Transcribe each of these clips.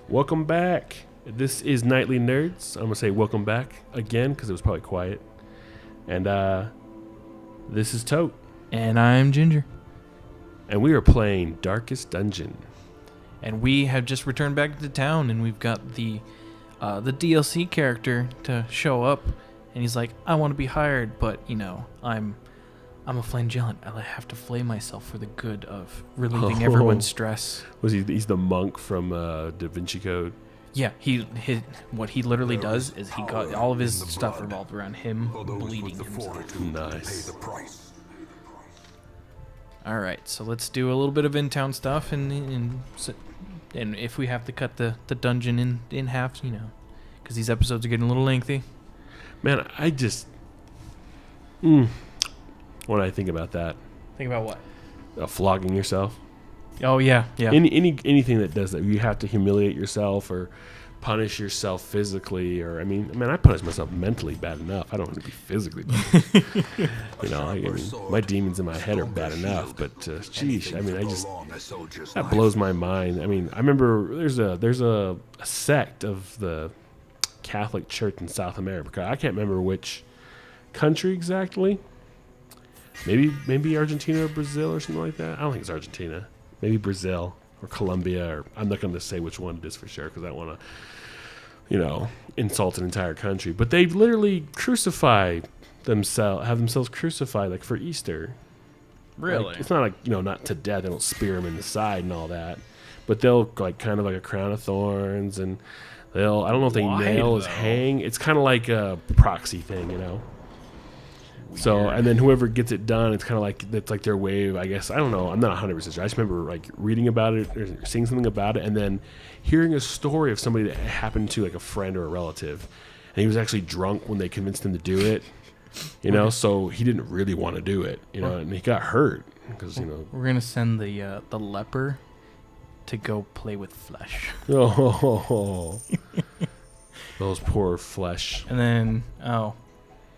Welcome back. This is Nightly Nerds. I'm going to say welcome back again because it was probably quiet. And this is Tote. And I'm Ginger. And we are playing Darkest Dungeon. And we have just returned back to town, and we've got the DLC character to show up. And he's like, I want to be hired, but, you know, I'm a flagellant. I have to flay myself for the good of relieving everyone's stress. He's the monk from Da Vinci Code? Yeah, what he literally does is he got all of his stuff revolved around him bleeding himself. Nice. All right, so let's do a little bit of in-town stuff, and if we have to cut the dungeon in half, you know, because these episodes are getting a little lengthy. Man, I just... when I think about that. Think about what? Flogging yourself. Oh, yeah. Anything that does that. You have to humiliate yourself or punish yourself physically. Or, I punish myself mentally bad enough. I don't want to be physically bad. You know, my demons in my head are bad enough. But, sheesh, that blows my mind. I remember there's a sect of the Catholic Church in South America. I can't remember which country exactly. Maybe Argentina or Brazil or something like that. I don't think it's Argentina. Maybe Brazil or Colombia. Or I'm not going to say which one it is for sure because I don't want to, you know, insult an entire country. But they literally have themselves crucified like for Easter. Really? Like, it's not like, you know, not to death. They don't spear them in the side and all that. But they'll like kind of like a crown of thorns, and I don't know if they nail his hang. It's kind of like a proxy thing, you know. So, and then whoever gets it done, it's kind of like, it's like their way, I guess. I don't know. I'm not 100% sure. I just remember like reading about it or seeing something about it and then hearing a story of somebody that happened to like a friend or a relative. And he was actually drunk when they convinced him to do it, you know, so he didn't really want to do it, you know, and he got hurt because, you know. We're going to send the leper to go play with flesh. Oh, those poor flesh. And then,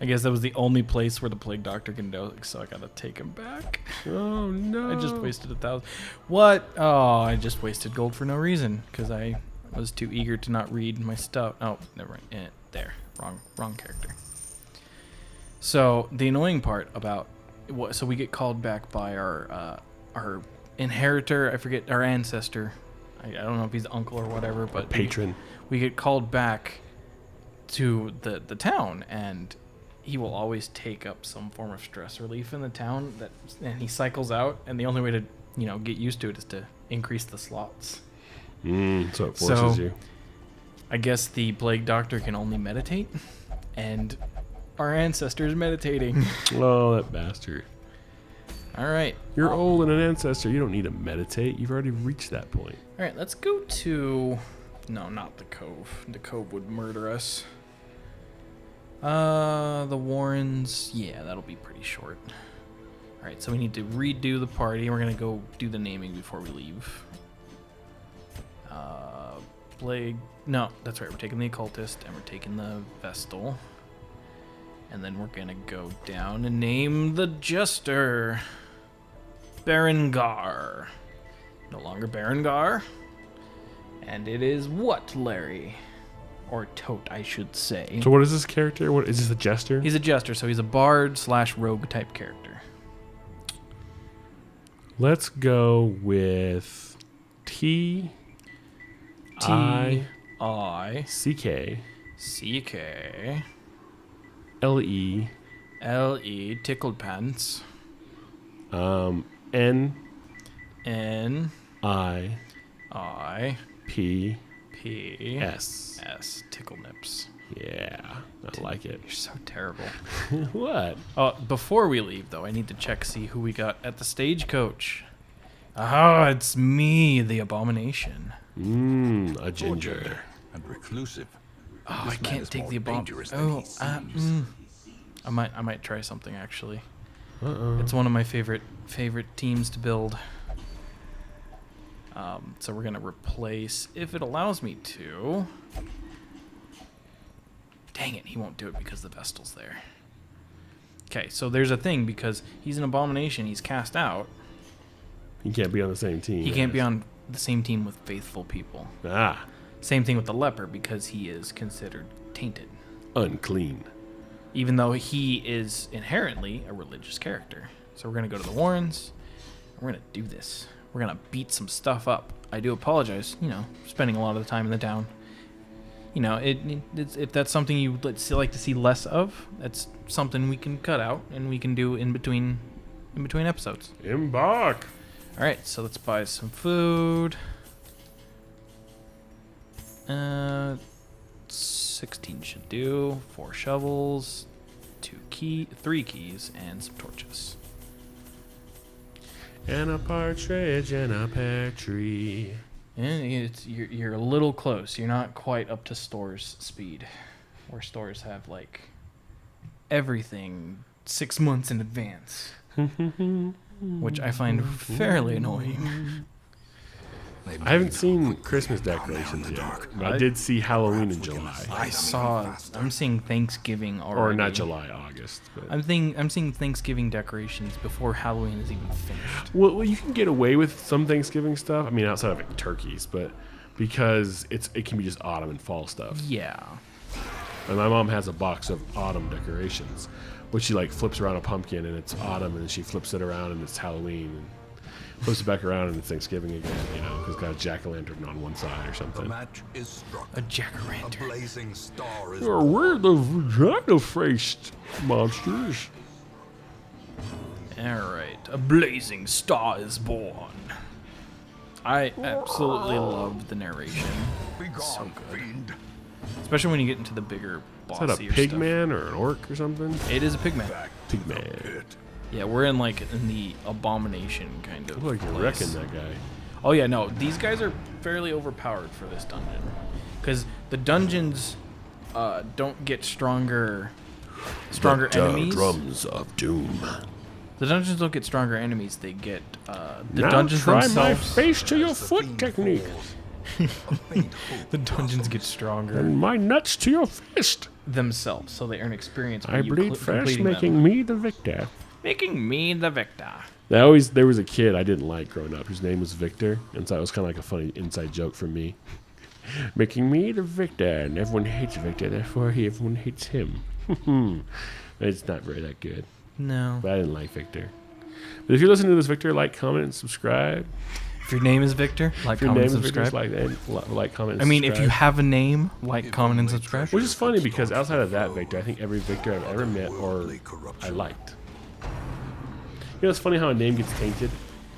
I guess that was the only place where the plague doctor can do it, so I gotta take him back. Oh, no. I just wasted 1,000. What? Oh, I just wasted gold for no reason, because I was too eager to not read my stuff. Oh, never mind. There. Wrong character. So, the annoying part about... So we get called back by our inheritor, I forget, our ancestor. I don't know if he's uncle or whatever, but... Patron. We get called back to the town, and... he will always take up some form of stress relief in the town, and he cycles out, and the only way to, you know, get used to it is to increase the slots. So it forces you. I guess the plague doctor can only meditate, and our ancestor's meditating. Oh, that bastard. All right. You're old and an ancestor. You don't need to meditate. You've already reached that point. All right, let's go to... No, not the Cove. The Cove would murder us. The Warrens, yeah, that'll be pretty short. Alright, so we need to redo the party. We're gonna go do the naming before we leave. Plague, no, that's right, we're taking the Occultist, and we're taking the Vestal. And then we're gonna go down and name the Jester. Berengar. No longer Berengar. And it is what, Larry? Or Tote, I should say. So what is this character? What is this, a jester? He's a jester, so he's a bard / rogue type character. Let's go with T I C K L E tickled pants. N I P S tickle nips. Yeah, I like it. You're so terrible. What? Before we leave, though, I need to see who we got at the stagecoach. Ah, it's me, the Abomination. A ginger. And reclusive. Oh, I can't take the Abomination. I might try something actually. It's one of my favorite teams to build. So we're gonna replace, if it allows me to. Dang it, he won't do it because the Vestal's there. Okay, so there's a thing because he's an abomination. He's cast out. He can't be on the same team. He can't be on the same team with faithful people. Ah. Same thing with the leper because he is considered tainted. Unclean. Even though he is inherently a religious character. So we're going to go to the Warrens. We're going to do this. We're going to beat some stuff up. I do apologize, spending a lot of the time in the town. It's, if that's something you would like to see less of, that's something we can cut out and we can do in between episodes. Embark. All right, so let's buy some food. 16 should do. 4 shovels, 3 keys, and some torches. And a partridge and a pear tree. And you're a little close. You're not quite up to Store's speed, where stores have like everything 6 months in advance, which I find fairly annoying. I haven't seen Christmas decorations yet, but I did see Halloween in July. I'm seeing Thanksgiving already. Or not July, August. But. I'm seeing Thanksgiving decorations before Halloween is even finished. Well, you can get away with some Thanksgiving stuff. I mean, outside of like turkeys, but because it can be just autumn and fall stuff. Yeah. And my mom has a box of autumn decorations, which she like flips around a pumpkin and it's autumn, and then she flips it around and it's Halloween. And flips it back around and it's Thanksgiving again, because it's got a jack-o'-lantern on one side or something. The match is struck. A jack-o'-lantern. A blazing star is We're the vagina-faced monsters. Alright, a blazing star is born. I absolutely love the narration. So good. fiend. Especially when you get into the bigger Is that a bossier pig stuff. man or an orc or something? It is a pigman. Pigman. Yeah, we're in the abomination kind of Look like you're place. wrecking that guy. Oh yeah, no, these guys are fairly overpowered for this dungeon. Because the dungeons don't get stronger enemies. Drums of doom. The dungeons don't get stronger enemies, they get the Now dungeons try themselves. my face to your foot technique. The dungeons get stronger And my nuts to your fist. themselves, so they earn experience. I bleed first, making me the victor. Making me the victor. There was a kid I didn't like growing up whose name was Victor, and so it was kind of like a funny inside joke for me. Making me the victor, and everyone hates Victor, therefore everyone hates him. It's not very that good, No. but I didn't like Victor. But if you're listening to this, Victor, like, comment, and subscribe. If your name is Victor, like, If your comment, name and is Victor, subscribe. like, comment, and I mean, if subscribe. you have a name, like, comment, and subscribe. Which is funny because outside of that Victor, I think every Victor I've ever met or I liked. It's funny how a name gets tainted.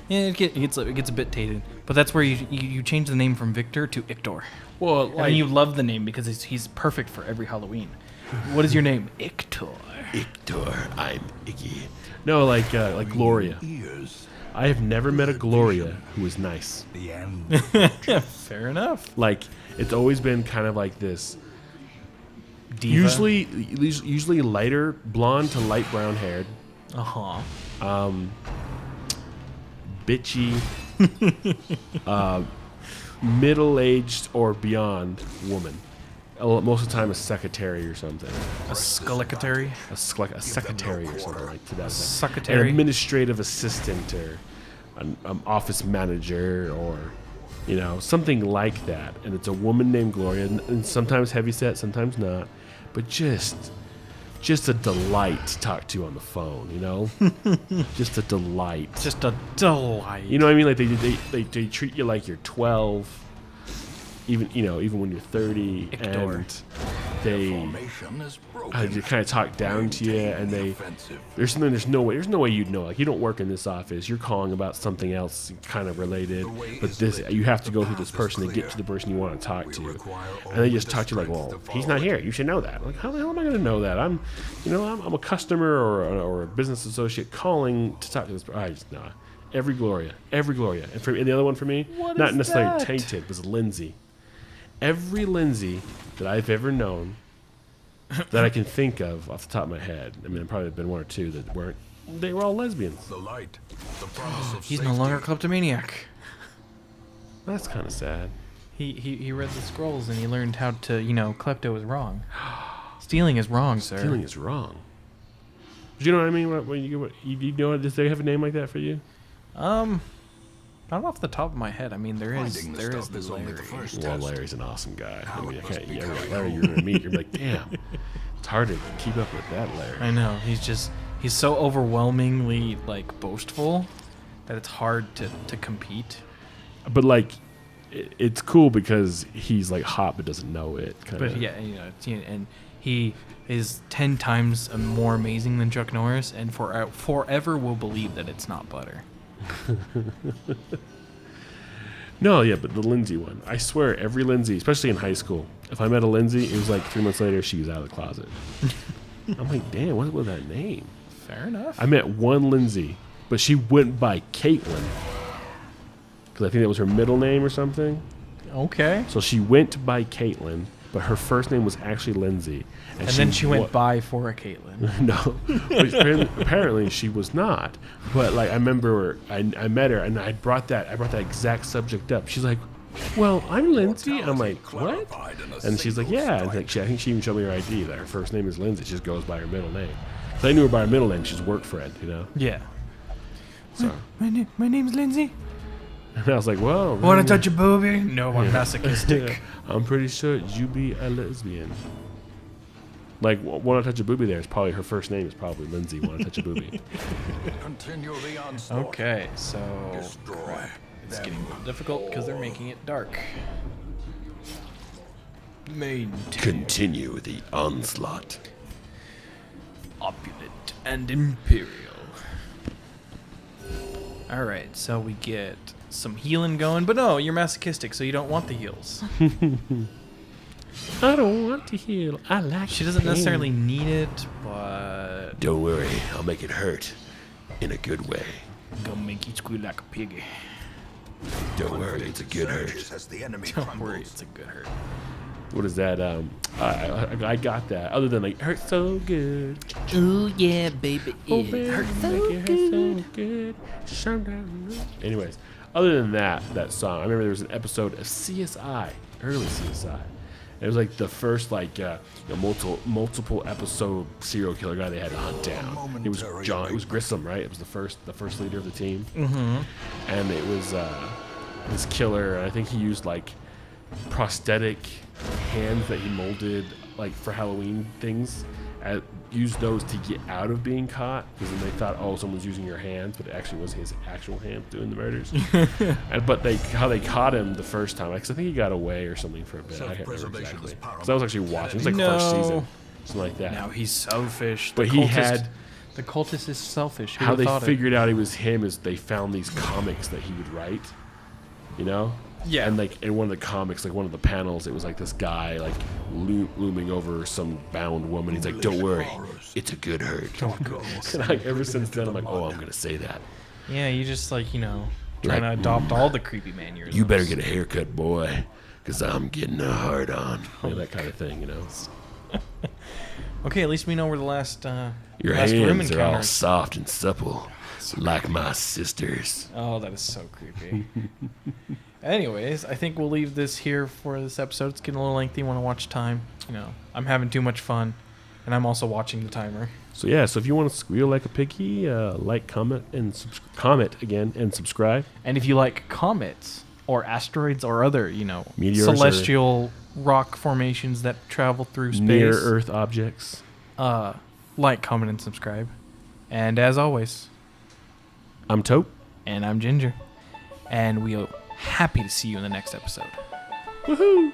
Yeah, it gets a bit tainted, but that's where you change the name from Victor to Ictor. Well, And then you love the name because he's perfect for every Halloween. What is your name? Ictor. Ictor, I'm Icky. No, like Gloria. Ears. I have never met a Gloria who was nice. The end. Fair enough. Like, it's always been kind of like this. Diva. Usually lighter blonde to light brown haired. Uh-huh. Bitchy, middle-aged or beyond woman. Most of the time a secretary or something. A sculicatary. A secretary or something like that. An Secretary. administrative assistant or an office manager or, something like that. And it's a woman named Gloria, and sometimes heavyset, sometimes not. But just a delight to talk to on the phone, just a delight. Just a delight. You know what I mean? Like they treat you like you're 12, even when you're 30, Ictor. and they Formation is broken. they kind of talk down to you, and there's no way you'd know. Like, you don't work in this office, you're calling about something else kind of related, but this you have to go through this person to get to the person you want to talk to, and they just talk to you like, well, he's not here, you should know that. Like, how the hell am I going to know that? I'm a customer or a business associate calling to talk to this person. I just nah. Every Gloria, and the other one for me, What not is necessarily that? Tainted, was Lindsay. Every Lindsay that I've ever known that I can think of off the top of my head. I mean, there probably been one or two that weren't. They were all lesbians. The light. The promise of He's no safety. longer a kleptomaniac. That's kind of sad. He read the scrolls and he learned how to, klepto is wrong. Stealing is wrong, sir. Stealing is wrong. Do you know what I mean? When you know, does they have a name like that for you? Not off the top of my head. I mean, there is stuff is only Larry. the first Well, test. Larry's an awesome guy. I mean, I must can't. be Larry, you're gonna meet. You're like, damn. It's hard to keep up with that, Larry. I know. He's so overwhelmingly like boastful that it's hard to compete. But like, it's cool because he's like hot but doesn't know it. Kinda. But yeah, and he is 10 times more amazing than Chuck Norris, and forever will believe that it's not butter. No, yeah, but the Lindsay one. I swear, every Lindsay, especially in high school, if I met a Lindsay, it was like 3 months later, she was out of the closet. I'm like, damn, what was that name? Fair enough. I met one Lindsay, but she went by Caitlin. Because I think that was her middle name or something. Okay. So she went by Caitlin, but her first name was actually Lindsay. And then she went by for a Caitlin. No, which apparently she was not. But like I remember, I met her and I brought that exact subject up. She's like, "Well, I'm Lindsay." And I'm like, "What?" And she's like, "Yeah." And like, I think she even showed me her ID that her first name is Lindsay. She just goes by her middle name. So I knew her by her middle name. She's work friend, you know. Yeah. So My name's Lindsay. and I was like, "Well, Want to touch a booby? No, I'm masochistic. I'm pretty sure you be a lesbian." Like, "Want to touch a booby?" There is probably her first name is probably Lindsay. Want to touch a booby? Continue the onslaught. Okay, so Destroy. it's getting difficult because they're making it dark. Continue the onslaught. Opulent and imperial. All right, so we get some healing going, but no, you're masochistic, so you don't want the heals. I don't want to heal. I like She doesn't pain. necessarily need it, but Don't worry, I'll make it hurt in a good way. gonna make you squeal like a piggy. Don't worry, it's a good hurt. Surges as the enemy Don't crumbles. worry, it's a good hurt. What is that? I got that. Other than like, hurt so good. Ooh yeah, baby, Oh, it baby, hurts make so it hurt good. so good. Sometimes- Anyways, other than that song, I remember there was an episode of CSI, early CSI. It was like the first multiple episode serial killer guy they had to hunt down. It was John. It was Grissom, right? It was the first leader of the team. Mm-hmm. And it was this killer. And I think he used like prosthetic hands that he molded like for Halloween things. Used those to get out of being caught because then they thought, oh, someone's using your hands, but it actually was his actual hands doing the murders. But how they caught him the first time, because I think he got away or something for a bit. I can't remember Self-preservation exactly. is paramount. Because I was actually watching. It was like No. first season, something like that. Now he's selfish. But The he cultist- had the cultist is selfish. Who how would've they thought it? figured out he was him is they found these comics that he would write, you know. Yeah. And like in one of the comics, like one of the panels, it was like this guy like looming over some bound woman. He's like, "Don't worry, it's a good hurt." And like, ever since then, I'm like, "Oh, I'm gonna say that." Yeah, you just trying Like, to adopt all the creepy mannerisms. You better get a haircut, boy, because I'm getting a hard on. Like that kind of thing, you know. Okay, at least we know where the last Your last room hands are all encounter. soft and supple, like my sister's. Oh, that is so creepy. Anyways, I think we'll leave this here for this episode. It's getting a little lengthy. Want to watch time? I'm having too much fun, and I'm also watching the timer. So yeah, so if you want to squeal like a piggy, like, comment, and comment again, and subscribe. And if you like comets or asteroids or other, Meteors or celestial rock formations that travel through space, Near Earth objects. like, comment, and subscribe. And as always, I'm Tote. and I'm Ginger, and we are happy to see you in the next episode. Woohoo!